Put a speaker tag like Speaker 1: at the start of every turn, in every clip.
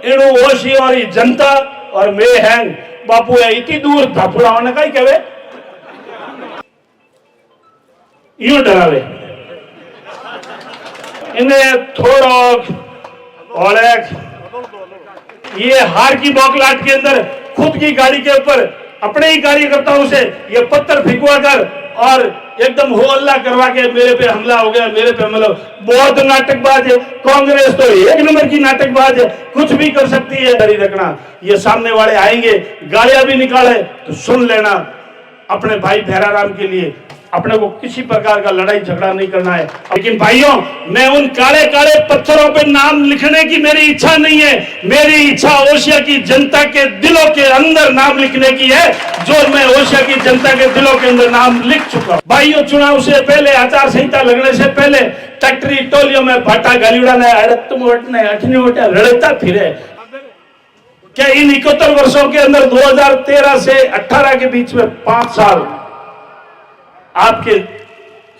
Speaker 1: एणु ओशी और जनता और मैं हैंग बापू है इतनी दूर धापुड़ा होने का ही कहे यूं डरावे इन्हें थोड़ा और ये हार की बौखलाहट के अंदर खुद की गाड़ी के ऊपर अपने ही कार्यकर्ताओं से ये पत्थर फिकवा कर और एकदम हो अल्लाह करवा के मेरे पे हमला हो गया, मेरे पे हमला। बहुत नाटकबाज है कांग्रेस, तो एक नंबर की नाटकबाज है, कुछ भी कर सकती है। डरी रखना, ये सामने वाले आएंगे गालियां भी निकाले तो सुन लेना। अपने भाई भैराराम के लिए अपने को किसी प्रकार का लड़ाई झगड़ा नहीं करना है। लेकिन भाइयों, मैं उन काले काले पत्थरों पे नाम लिखने की मेरी इच्छा नहीं है। मेरी इच्छा ओशिया की जनता के दिलों के अंदर नाम लिखने की है, जो मैं ओशिया की जनता के दिलों के अंदर नाम लिख चुका हूं। भाइयों, चुनाव से पहले, आचार संहिता लगने से पहले टैक्टरी टोलियों में भाटा गालीड़ा ने अठनी लड़ता फिरे। क्या इन 71 वर्षों के अंदर 2013 से 18 के बीच में 5 साल आपके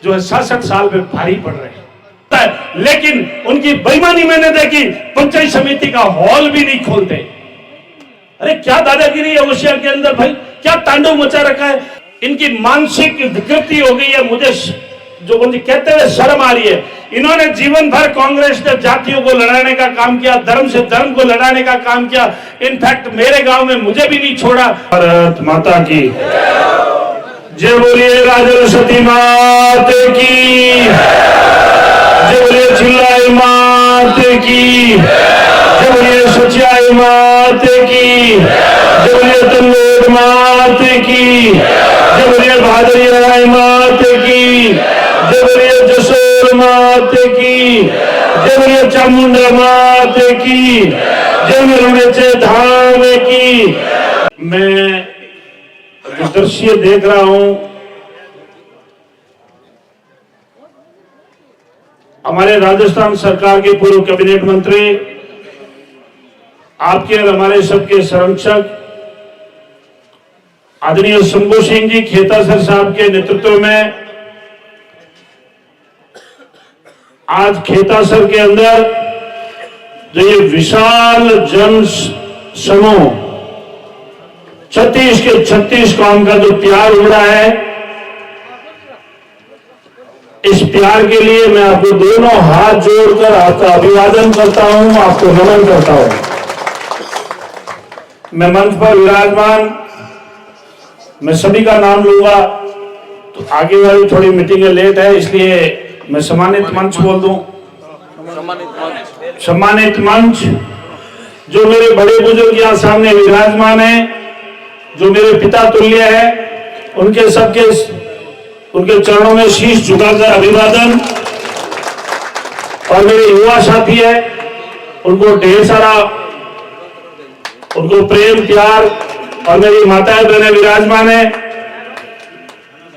Speaker 1: जो है 66 साल में भारी पड़ रहे हैं, लेकिन उनकी बेईमानी मैंने देखी। पंचायत समिति का हॉल भी नहीं खोलते। अरे क्या दादागिरी है ओशिया के अंदर भाई, क्या तांडव मचा रखा है। इनकी मानसिक विकृति हो गई है। मुझे जो मुझे कहते हुए शर्म आ रही है। इन्होंने जीवन भर कांग्रेस ने जातियों को लड़ाने का काम किया, धर्म से धर्म को लड़ाने का काम किया। इनफैक्ट मेरे गांव में मुझे भी नहीं छोड़ा। भारत माता की जय बोलिए, राजन सती मात की जय बोलिए, चिल्लाई मात की जय बोलिए, सच्चाई मात की जय बोलिए, तंदूर मात की जय बोलिए, भादरी राय मात की जय बोलिए, जसोर मात की जय बोलिए, चामुंडा मात की जय बोलिए, धाम की। मैं दृश्य देख रहा हूं, हमारे राजस्थान सरकार के पूर्व कैबिनेट मंत्री, आपके और हमारे सबके संरक्षक आदरणीय शंभू सिंह जी खेतासर साहब के नेतृत्व में आज खेतासर के अंदर जो ये विशाल जन समूह 36 के 36 कौम का जो प्यार उमड़ा है, इस प्यार के लिए मैं आपको दोनों हाथ जोड़कर आपका अभिवादन करता हूं, आपको नमन करता हूं। मैं मंच पर विराजमान, मैं सभी का नाम लूंगा तो आगे वाली थोड़ी मीटिंग लेट है, इसलिए मैं सम्मानित मंच बोल दूं। सम्मानित मंच, जो मेरे बड़े बुजुर्ग यहां सामने विराजमान हैं, जो मेरे पिता तुल्य है, उनके चरणों में शीश झुकाकर अभिवादन। और मेरे युवा साथी है, उनको ढेर सारा उनको प्रेम प्यार। और मेरी माताएं बहनें विराजमान है।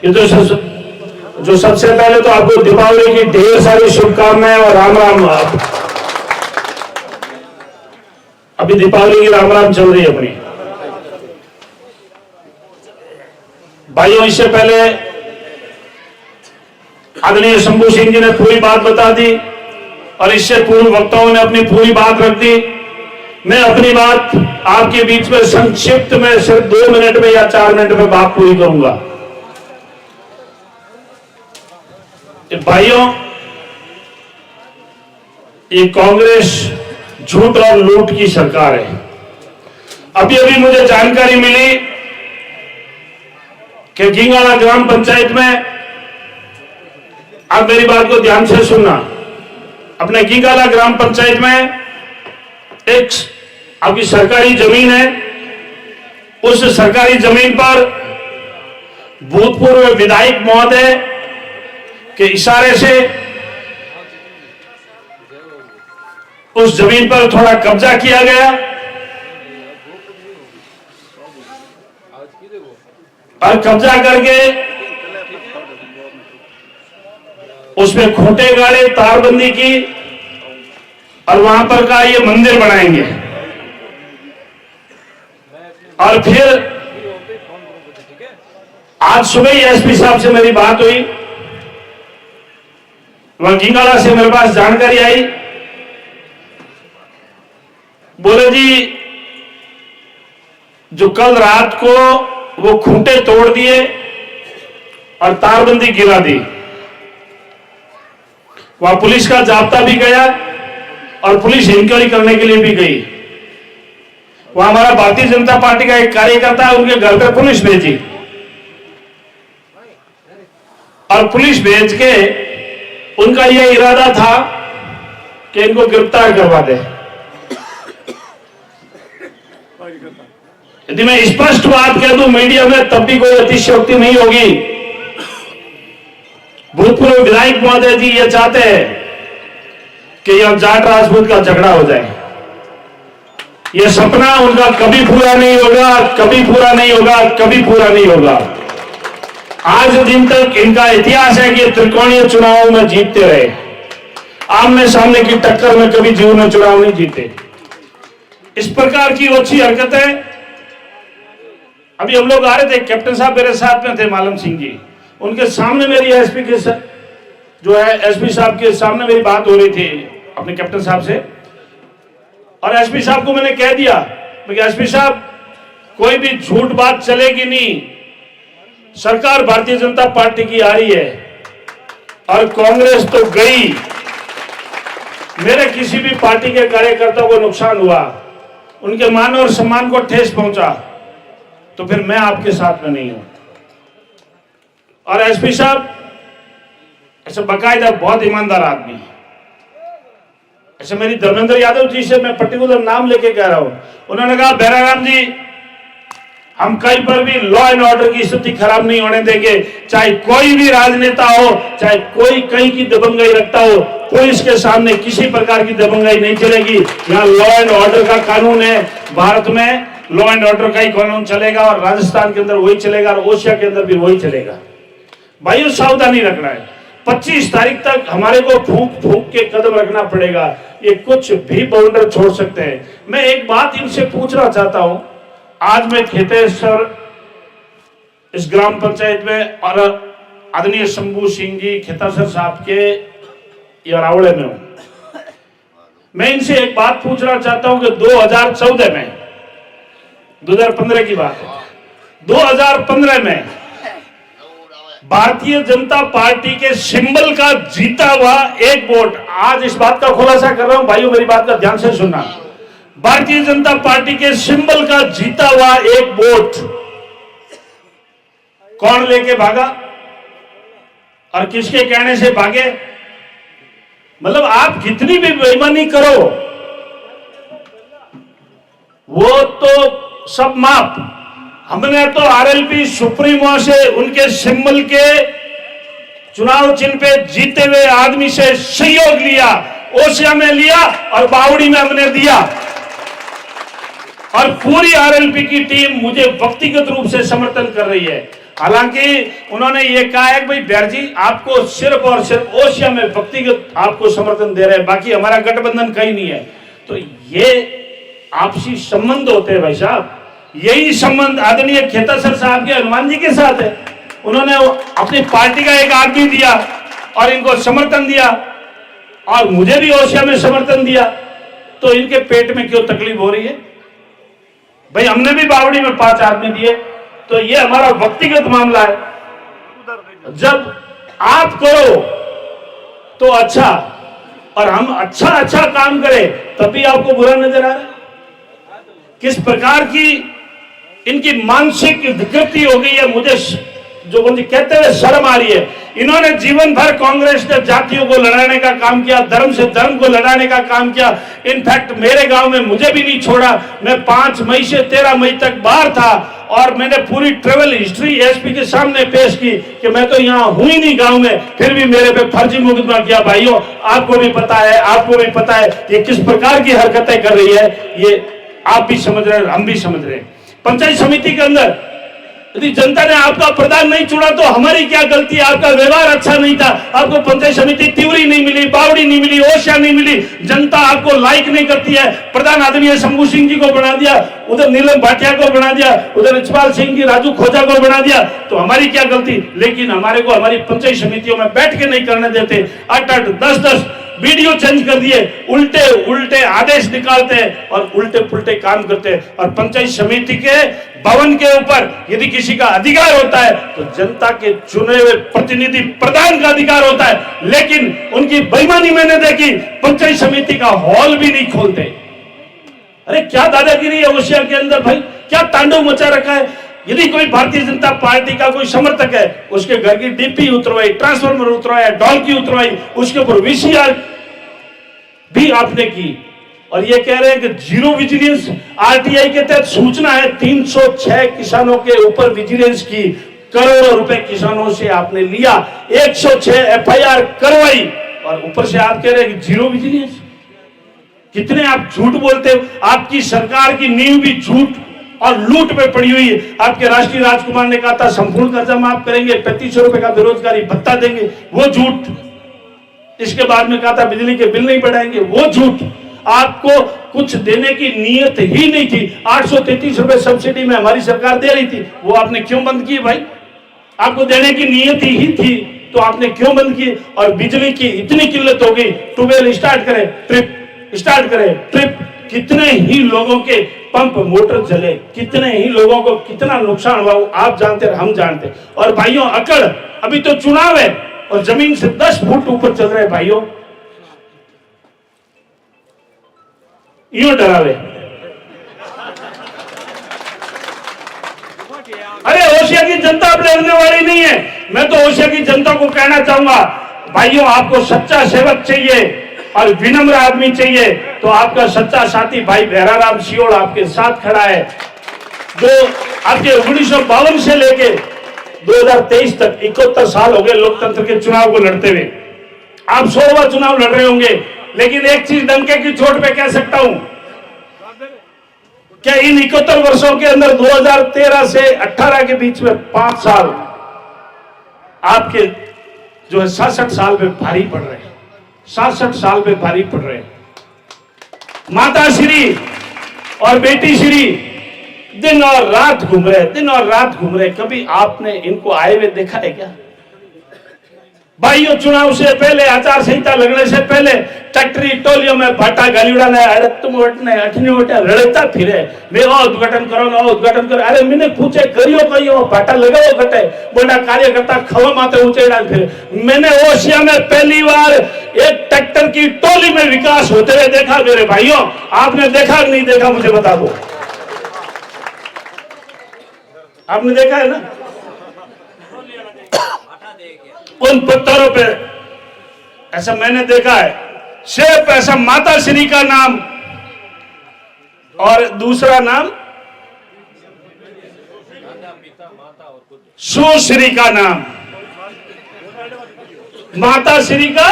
Speaker 1: ये जो सबसे पहले तो आपको दीपावली की ढेर सारी शुभकामनाएं और राम राम। अभी दीपावली की राम राम चल रही है अपनी। भाइयों, इससे पहले आदरणीय शंभू सिंह जी ने पूरी बात बता दी और इससे पूर्व वक्ताओं ने अपनी पूरी बात रख दी। मैं अपनी बात आपके बीच में संक्षिप्त में सिर्फ 2 मिनट में या 4 मिनट में बात पूरी करूंगा। भाइयों, ये कांग्रेस झूठ और लूट की सरकार है। अभी अभी मुझे जानकारी मिली कि गिंगाला ग्राम पंचायत में, आप मेरी बात को ध्यान से सुनना, अपने गिंगाला ग्राम पंचायत में एक आपकी सरकारी जमीन है। उस सरकारी जमीन पर भूतपूर्व विधायक महोदय के इशारे से उस जमीन पर थोड़ा कब्जा किया गया और कब्जा करके उसमें खूंटे गाड़े, तारबंदी की और वहां पर का ये मंदिर बनाएंगे। और फिर आज सुबह ही एसपी साहब से मेरी बात हुई, वहां गिंगाला से मेरे पास जानकारी आई बोले जी जो कल रात को वो खूंटे तोड़ दिए और तारबंदी गिरा दी, वहां पुलिस का जाब्ता भी गया और पुलिस इंक्वायरी करने के लिए भी गई। वहां हमारा भारतीय जनता पार्टी का एक कार्यकर्ता है, उनके घर पे पुलिस भेजी और पुलिस भेज के उनका यह इरादा था कि इनको गिरफ्तार करवा दे। यदि मैं स्पष्ट बात कह दूं मीडिया में तब भी कोई अतिशयोक्ति नहीं होगी। भूतपूर्व विधायक महोदय जी ये चाहते हैं कि यह जाट राजपूत का झगड़ा हो जाए। यह सपना उनका कभी पूरा नहीं होगा, कभी पूरा नहीं होगा, कभी पूरा नहीं होगा। आज दिन तक इनका इतिहास है कि त्रिकोणीय चुनावों में जीतते रहे, आमने सामने की टक्कर में कभी जीवन में चुनाव नहीं जीते। इस प्रकार की ओछी हरकतें, अभी हम लोग आ रहे थे, कैप्टन साहब मेरे साथ में थे, मालम सिंह जी, उनके सामने मेरी एसपी के जो है एसपी साहब के सामने मेरी बात हो रही थी अपने कैप्टन साहब से, और एसपी साहब को मैंने कह दिया कि एसपी साहब कोई भी झूठ बात चलेगी नहीं, सरकार भारतीय जनता पार्टी की आ रही है और कांग्रेस तो गई, मेरे किसी भी पार्टी के कार्यकर्ताओं को नुकसान हुआ, उनके मान और सम्मान को ठेस पहुंचा, तो फिर मैं आपके साथ में नहीं हूं। और एसपी साहब ऐसे बकायदा बहुत ईमानदार आदमी, ऐसे मेरी धर्मेंद्र यादव जी से मैं पर्टिकुलर नाम लेके कह रहा हूं, उन्होंने कहा बैराराम जी हम कहीं पर भी लॉ एंड ऑर्डर की स्थिति खराब नहीं होने देंगे, चाहे कोई भी राजनेता हो, चाहे कोई कहीं की दबंगई रखता हो, पुलिस के सामने किसी प्रकार की दबंगई नहीं चलेगी। यहाँ लॉ एंड ऑर्डर का कानून है, भारत में लॉ एंड ऑर्डर का ही कानून चलेगा और राजस्थान के अंदर वही चलेगा और ओडिशा के अंदर भी वही चलेगा। भाइयों सावधानी रखना है, 25 तारीख तक हमारे को फूंक फूंक के कदम रखना पड़ेगा, ये कुछ भी बाउंडर छोड़ सकते हैं। मैं एक बात इनसे पूछना चाहता हूं, आज मैं खेतेश्वर इस ग्राम पंचायत में और आदरणीय शंभू सिंह जी खेतासर साहब के यारावड़े में हूं। मैं इनसे एक बात पूछना चाहता हूं कि 2014 में, 2015 की बात है, 2015 में भारतीय जनता पार्टी के सिंबल का जीता हुआ एक वोट, आज इस बात का खुलासा कर रहा हूं भाइयों, मेरी बात का ध्यान से सुनना, भारतीय जनता पार्टी के सिंबल का जीता हुआ एक वोट कौन लेके भागा और किसके कहने से भागे? मतलब आप कितनी भी बेईमानी करो वो तो सब माफ। हमने तो आरएलपी सुप्रीमो से उनके सिंबल के चुनाव चिन्ह पे जीते हुए आदमी से सहयोग लिया, ओसिया में लिया और बावड़ी में हमने दिया, और पूरी आरएलपी की टीम मुझे व्यक्तिगत रूप से समर्थन कर रही है। हालांकि उन्होंने ये कहा है कि भाई बैर जी आपको सिर्फ और सिर्फ ओसिया में व्यक्तिगत आपको समर्थन दे रहे हैं, बाकी हमारा गठबंधन कहीं नहीं है। तो ये आपसी संबंध होते हैं भाई साहब, यही संबंध आदरणीय खेतासर साहब के हनुमान जी के साथ है। उन्होंने अपनी पार्टी का एक आदमी दिया और इनको समर्थन दिया और मुझे भी ओसिया में समर्थन दिया, तो इनके पेट में क्यों तकलीफ हो रही है? भाई हमने भी बावड़ी में 5 आदमी दिए, तो ये हमारा व्यक्तिगत मामला है। जब आप करो तो अच्छा, और हम अच्छा अच्छा काम करें तब भी आपको बुरा नजर आ रहा है। किस प्रकार की इनकी मानसिक विकृति हो गई है, मुझे जो मुझे कहते हुए शर्म आ रही है। इन्होंने जीवन भर कांग्रेस ने जातियों को लड़ाने का काम किया, धर्म से धर्म को लड़ाने का काम किया। इनफैक्ट मेरे गांव में मुझे भी नहीं छोड़ा, मैं 5 मई से 13 मई तक बाहर था और मैंने पूरी ट्रेवल हिस्ट्री एसपी के सामने पेश की कि मैं तो यहाँ हूं ही नहीं गांव में, फिर भी मेरे पे फर्जी मुकदमा किया। भाइयों आपको भी पता है, आपको भी पता है ये किस प्रकार की हरकतें कर रही है, ये आप भी समझ रहे हैं, हम भी समझ रहे हैं। पंचायत समिति के अंदर यदि जनता ने आपका प्रधान नहीं चुना तो हमारी क्या गलती है? आपका व्यवहार अच्छा नहीं था, आपको पंचायत समिति तिवरी नहीं मिली, बावड़ी नहीं मिली, ओसिया नहीं मिली, जनता आपको लाइक नहीं करती है। प्रधान आदरणीय शंभू सिंह जी को बना दिया, उधर नीलम भाटिया को बना दिया, उधर इचपाल सिंह जी, राजू खोजा को बना दिया, तो हमारी क्या गलती? लेकिन हमारे को हमारी पंचायत समितियों में बैठ के नहीं करने देते। 8-8, 10-10 वीडियो चेंज कर दिए, उल्टे उल्टे आदेश निकालते हैं और उल्टे पुल्टे काम करते हैं। और पंचायत समिति के भवन के ऊपर यदि किसी का अधिकार होता है तो जनता के चुने हुए प्रतिनिधि प्रधान का अधिकार होता है, लेकिन उनकी बेईमानी मैंने देखी, पंचायत समिति का हॉल भी नहीं खोलते। अरे क्या दादागिरी है होशियार के अंदर भाई, क्या तांडव मचा रखा है। यदि कोई भारतीय जनता पार्टी का कोई समर्थक है, उसके घर की डीपी उतरवाई, ट्रांसफार्मर उतरवाया, ढोलकी उतरवाई, उसके ऊपर वीसीआर भी आपने की, और ये कह रहे हैं कि जीरो विजिलेंस। आरटीआई के तहत सूचना है 306 किसानों के ऊपर विजिलेंस की, करोड़ों रुपए किसानों से आपने लिया, 106 एफआईआर करवाई, और ऊपर से आप कह रहे हैं कि जीरो विजिलेंस। कितने आप झूठ बोलते हो। आपकी सरकार की नींव भी झूठ और लूट पे पड़ी हुई है। आपके राष्ट्रीय राजकुमार ने कहा था संपूर्ण कर्जा माफ करेंगे, 3500 रुपए का बेरोजगारी भत्ता देंगे, वो झूठ। इसके बाद में कहा था बिजली के बिल नहीं बढ़ाएंगे, वो झूठ। आपको कुछ देने की नीयत ही नहीं थी। 833 रुपए सब्सिडी में हमारी सरकार दे रही थी, वो आपने क्यों बंद की भाई। आपको देने की नीयत ही थी तो आपने क्यों बंद की। और बिजली की इतनी किल्लत हो गई, ट्यूबवेल स्टार्ट करें ट्रिप, स्टार्ट करें ट्रिप, कितने ही लोगों के पंप मोटर जले, कितने ही लोगों को कितना नुकसान हुआ आप जानते हैं, हम जानते हैं। और भाइयों अकड़, अभी तो चुनाव है और जमीन से 10 फुट ऊपर चल रहे भाइयों, यूं डरावे। अरे होशियार की जनता अब डरने वाली नहीं है। मैं तो होशियार की जनता को कहना चाहूंगा, भाइयों आपको सच्चा सेवक चाहिए और विनम्र आदमी चाहिए, तो आपका सच्चा साथी भाई भैराराम सियोड़ आपके साथ खड़ा है, जो आपके 1952 से लेके 2023 तक 71 साल हो गए लोकतंत्र के चुनाव को लड़ते हुए। आप 16वां चुनाव लड़ रहे होंगे, लेकिन एक चीज डंके की चोट पे कह सकता हूं, क्या इन 71 वर्षों के अंदर 2013 से 18 के बीच में 5 साल आपके जो है 67 साल पे भारी पड़ रहे हैं, 67 साल पे भारी पड़ रहे हैं। माता श्री और बेटी श्री दिन और रात घूम रहे, दिन और रात घूम रहे। कभी आपने इनको आए हुए देखा है क्या भाइयों। चुनाव से पहले, आचार संहिता लगने से पहले ट्रैक्टरी टोलियों में भाटा गालीड़ा ने लड़ता फिरे, मैं उद्घाटन करो ना उद्घाटन करो। अरे मैंने पूछे करियो कहियो भाटा लगाओ घटे, बोला कार्यकर्ता खवा माते ऊंचे डाल फिरे। मैंने ओशिया में पहली बार एक ट्रैक्टर की टोली में विकास होते हुए देखा मेरे भाइयों। आपने देखा कि नहीं देखा मुझे बता दो। आपने देखा है ना उन पत्थरों पे, ऐसा मैंने देखा है। सिर्फ ऐसा माता श्री का नाम और दूसरा नाम सुश्री का नाम, माता श्री का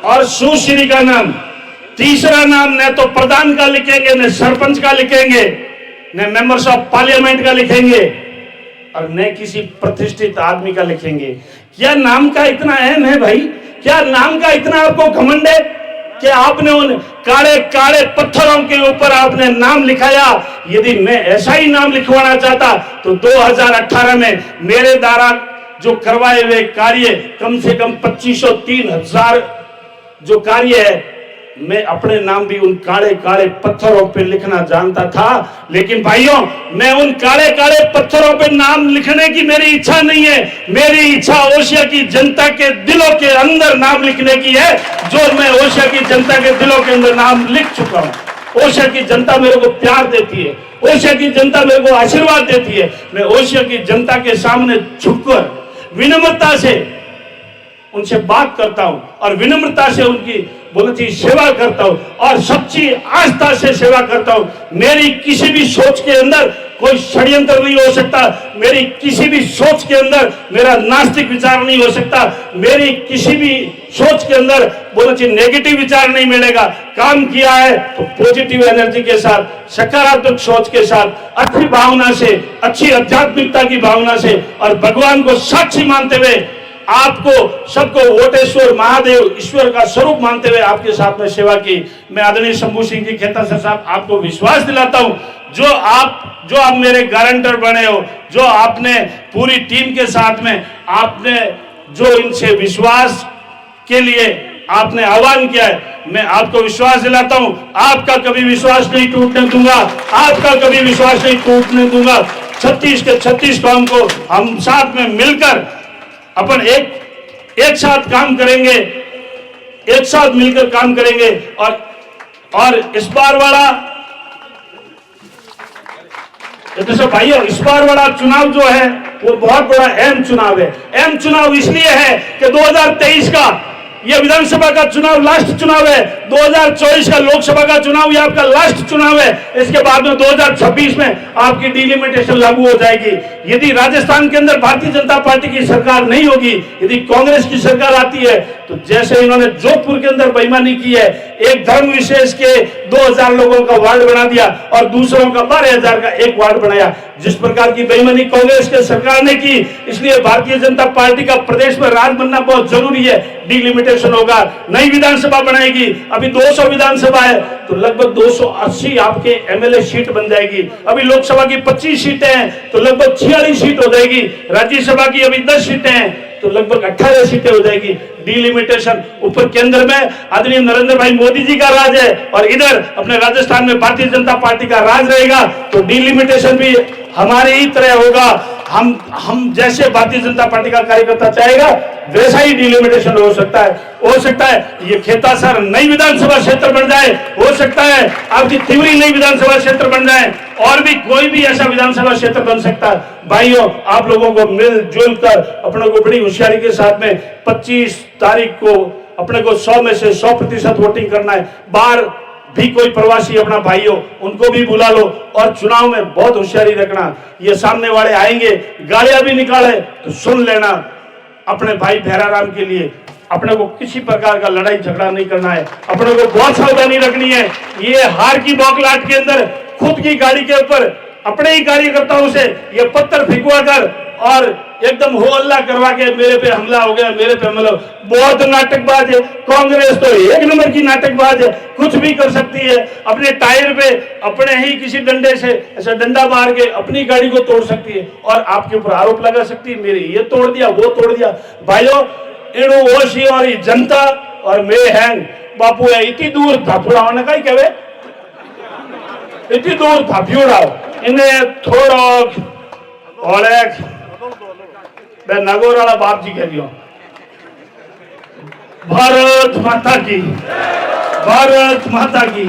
Speaker 1: और सुश्री का नाम। तीसरा नाम न तो प्रधान का लिखेंगे, न सरपंच का लिखेंगे, न मेंबर्स ऑफ पार्लियामेंट का लिखेंगे, और न किसी प्रतिष्ठित आदमी का लिखेंगे। क्या नाम का इतना अहम है भाई? क्या नाम का इतना आपको घमंड है कि आपने उन काले काले पत्थरों के ऊपर आपने नाम लिखाया? यदि मैं ऐसा ही नाम लिखवाना चाहता तो 2018 में मेरे द्वारा जो करवाए हुए कार्य कम से कम 2500-3000 जो कार्य है, मैं अपने नाम भी उन काले काले पत्थरों पे लिखना जानता था। लेकिन भाइयों मैं उन काले काले पत्थरों पे नाम लिखने की मेरी इच्छा नहीं है। मेरी इच्छा ओशिया की जनता के दिलों के अंदर नाम लिखने की है, जो मैं ओशिया की जनता के दिलों के अंदर नाम लिख चुका हूं। ओशिया की जनता मेरे को प्यार देती है, ओशिया की जनता मेरे को आशीर्वाद देती है। मैं ओशिया की जनता के सामने झुककर विनम्रता से उनसे बात करता हूं और विनम्रता से उनकी बोलती चाहिए सेवा करता हूं और सच्ची आस्था से सेवा करता हूं। मेरी किसी भी सोच के अंदर कोई षड्यंत्र नहीं हो सकता। मेरी किसी भी सोच के अंदर मेरा नास्तिक विचार नहीं हो सकता। मेरी किसी भी सोच के अंदर बोलना चाहिए नेगेटिव विचार नहीं मिलेगा। काम किया है तो पॉजिटिव एनर्जी के साथ, सकारात्मक सोच के साथ, अच्छी भावना से, अच्छी आध्यात्मिकता की भावना से और भगवान को साक्षी मानते हुए, आपको सबको वोटेश्वर महादेव ईश्वर का स्वरूप मानते हुए आपके साथ में सेवा की। मैं आदरणीय शंभू सिंह जी खेता साहब आपको विश्वास दिलाता हूं, जो आप मेरे गारंटर बने हो, जो आपने पूरी टीम के साथ में आपने जो इनसे विश्वास के लिए आपने आह्वान किया है, मैं आपको विश्वास दिलाता हूं, आपका कभी विश्वास नहीं टूटने दूंगा, आपका कभी विश्वास नहीं टूटने दूंगा। 36 के 36 काम को हम साथ में मिलकर अपन एक साथ काम करेंगे, एक साथ मिलकर काम करेंगे। और इस बार वाला तो भाइयों, इस बार वाला चुनाव जो है वो बहुत बड़ा अहम चुनाव है। अहम चुनाव इसलिए है कि 2023 का ये विधानसभा का चुनाव लास्ट चुनाव है, 2024 का लोकसभा का चुनाव ये आपका लास्ट चुनाव है। इसके बाद में 2026 में आपकी डिलिमिटेशन लागू हो जाएगी। यदि राजस्थान के अंदर भारतीय जनता पार्टी की सरकार नहीं होगी, यदि कांग्रेस की सरकार आती है, तो जैसे इन्होंने जोधपुर के अंदर बेईमानी की है, एक धर्म विशेष के 2000 लोगों का वार्ड बना दिया और दूसरों का 12000 का एक वार्ड बनाया, जिस प्रकार की बेईमानी कांग्रेस के सरकार ने की, इसलिए भारतीय जनता पार्टी का प्रदेश में राज बनना बहुत जरूरी है। डिलिमिटेशन होगा, नई विधानसभा बनाएगी। अभी 200 विधानसभा है तो लगभग 280 आपके एमएलए सीट बन जाएगी। अभी लोकसभा की 25 सीटें हैं तो लगभग 46 सीट हो जाएगी। राज्यसभा की अभी 10 सीटें हैं तो लगभग 18 सीटें हो जाएगी। डिलिमिटेशन ऊपर केंद्र में आदरणीय नरेंद्र भाई मोदी जी का राज है और इधर अपने राजस्थान में भारतीय जनता पार्टी का राज रहेगा, तो डिलिमिटेशन भी हमारे ही तरह होगा। हम जैसे भारतीय जनता पार्टी का कार्यकर्ता चाहेगा वैसा ही डिलिमिटेशन हो सकता है ये खेतासर नई विधानसभा क्षेत्र बन जाए, हो सकता है आपकी तिवरी नई विधानसभा क्षेत्र बन जाए, और भी कोई भी ऐसा विधानसभा क्षेत्र बन सकता है। भाइयों, आप लोगों को मिलजुल कर अपने को बड़ी होशियारी के साथ में 25 तारीख को अपने को 100 में से 100% वोटिंग करना है। बाहर भी कोई प्रवासी अपना भाई हो उनको भी बुला लो और चुनाव में बहुत होशियारी रखना। ये सामने वाले आएंगे, गालियां भी निकाले तो सुन लेना। अपने भाई भैराराम के लिए अपने को किसी प्रकार का लड़ाई झगड़ा नहीं करना है, अपने को बहुत सावधानी रखनी है। ये हार की बौखलाहट के अंदर खुद की गाड़ी के ऊपर अपने ही कार्यकर्ताओं से ये पत्थर फिकवा कर और एकदम हो अल्लाह करवा के मेरे पे हमला हो गया, मेरे पे हमला, बहुत नाटकबाज है। कांग्रेस तो एक नंबर की नाटकबाज है, कुछ भी कर सकती है। अपने टायर पे अपने ही किसी डंडे से ऐसा डंडा मार के अपनी गाड़ी को तोड़ सकती है और आपके ऊपर आरोप लगा सकती है, मेरे ये तोड़ दिया वो तोड़ दिया। भाइयों, एड़ो ओशी और जनता और मैं हैंग बापू है इतनी दूर धापुड़ा होने का ही कहवे, इतनी दूर धापियोड़ाओ इन्हें थोड़ा और मैं नगौर वाला बाप जी कह दियो। भारत माता की, भारत माता की।